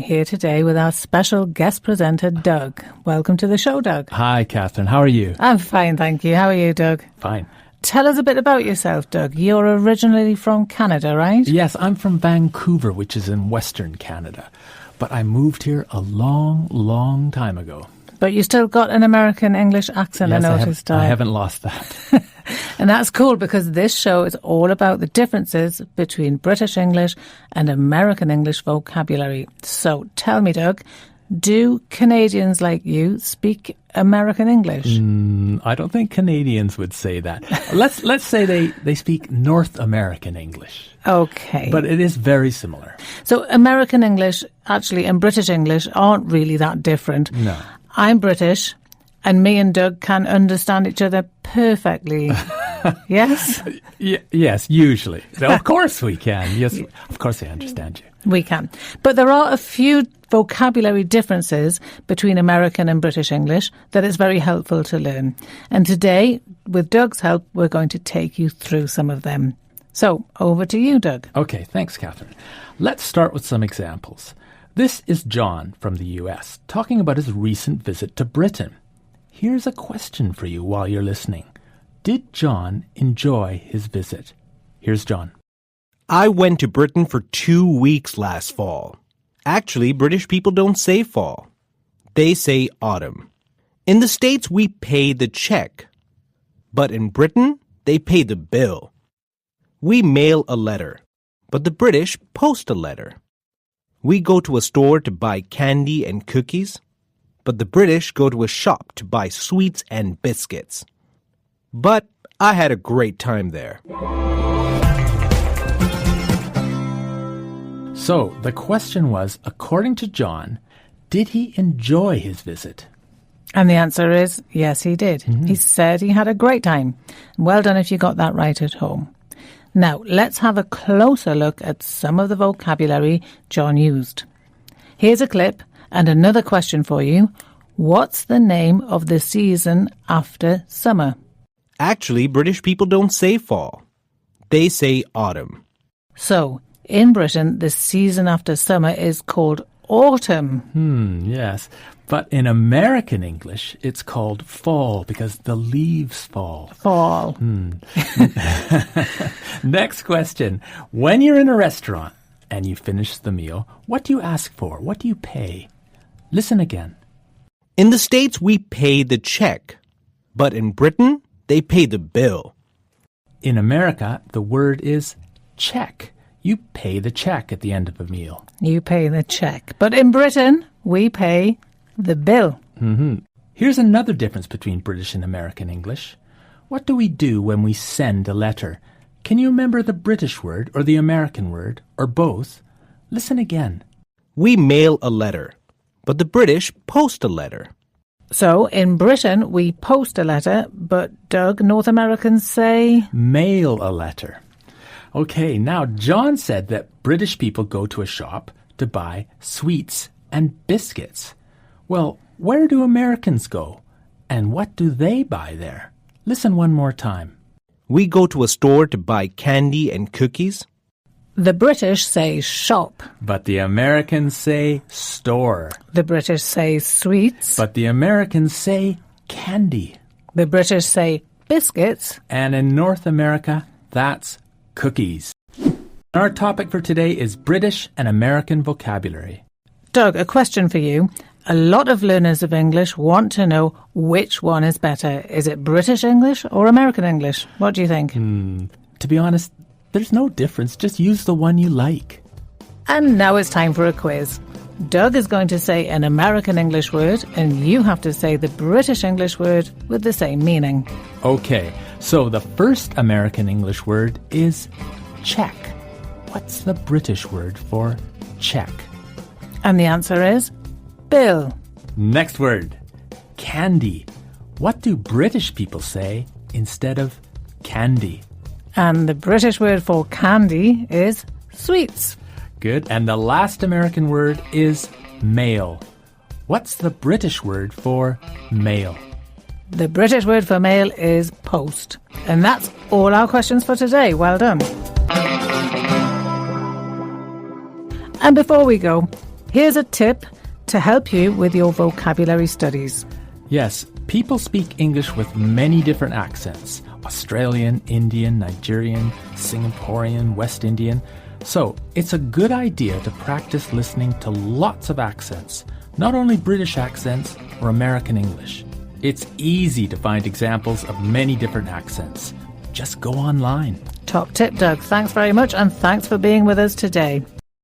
here today with our special guest presenter, Doug. Welcome to the show, Doug. Hi, Catherine. How are you? I'm fine, thank you. How are you, Doug? Fine. Tell us a bit about yourself, Doug. You're originally from Canada, right? Yes, I'm from Vancouver, which is in Western Canada. But I moved here a long, long time ago. But you still got an American English accent, yes, I noticed. I haven't lost that. And that's cool because this show is all about the differences between British English and American English vocabulary. So tell me, Doug, do Canadians like you speak American English? I don't think Canadians would say that. Let's say they speak North American English. Okay. But it is very similar. So American English, actually, and British English aren't really that different. No. I'm British, and me and Doug can understand each other perfectly. Yes? Yes, usually. Of course we can. Yes, of course I understand you. We can. But there are a few vocabulary differences between American and British English that is very helpful to learn. And today, with Doug's help, we're going to take you through some of them. So, over to you, Doug. Okay, thanks, Catherine. Let's start with some examples. This is John from the US talking about his recent visit to Britain. Here's a question for you while you're listening. Did John enjoy his visit? Here's John. I went to Britain for 2 weeks last fall. Actually, British people don't say fall. They say autumn. In the States, we pay the check. But in Britain, they pay the bill. We mail a letter, but the British post a letter. We go to a store to buy candy and cookies, but the British go to a shop to buy sweets and biscuits. But I had a great time there. So, the question was, according to John, did he enjoy his visit? And the answer is, yes, he did. Mm-hmm. He said he had a great time. Well done if you got that right at home. Now, let's have a closer look at some of the vocabulary John used. Here's a clip and another question for you. What's the name of the season after summer? Actually, British people don't say fall. They say autumn. So, in Britain, the season after summer is called autumn. Yes. But in American English, it's called fall because the leaves fall. Fall. Next question. When you're in a restaurant and you finish the meal, what do you ask for? What do you pay? Listen again. In the States, we pay the check. But in Britain, they pay the bill. In America, the word is check. You pay the check at the end of a meal. You pay the check. But in Britain, we pay the bill. Here's another difference between British and American English. What do we do when we send a letter? Can you remember the British word or the American word, or both? Listen again. We mail a letter, but the British post a letter. So, in Britain, we post a letter, but, Doug, North Americans say... Mail a letter. Okay, now John said that British people go to a shop to buy sweets and biscuits. Well, where do Americans go? And what do they buy there? Listen one more time. We go to a store to buy candy and cookies. The British say shop. But the Americans say store. The British say sweets. But the Americans say candy. The British say biscuits. And in North America, that's cookies. Our topic for today is British and American vocabulary. Doug, a question for you. A lot of learners of English want to know which one is better. Is it British English or American English? What do you think? To be honest, there's no difference. Just use the one you like. And now it's time for a quiz. Doug is going to say an American English word, and you have to say the British English word with the same meaning. Okay, so the first American English word is check. What's the British word for check? And the answer is bill. Next word, candy. What do British people say instead of candy? And the British word for candy is sweets. Good. And the last American word is mail. What's the British word for mail? The British word for mail is post. And that's all our questions for today. Well done. And before we go, Here's a tip to help you with your vocabulary studies. Yes, people speak English with many different accents. Australian, Indian, Nigerian, Singaporean, West Indian. So it's a good idea to practice listening to lots of accents, not only British accents or American English. It's easy to find examples of many different accents. Just go online. Top tip, Doug. Thanks very much, and thanks for being with us today.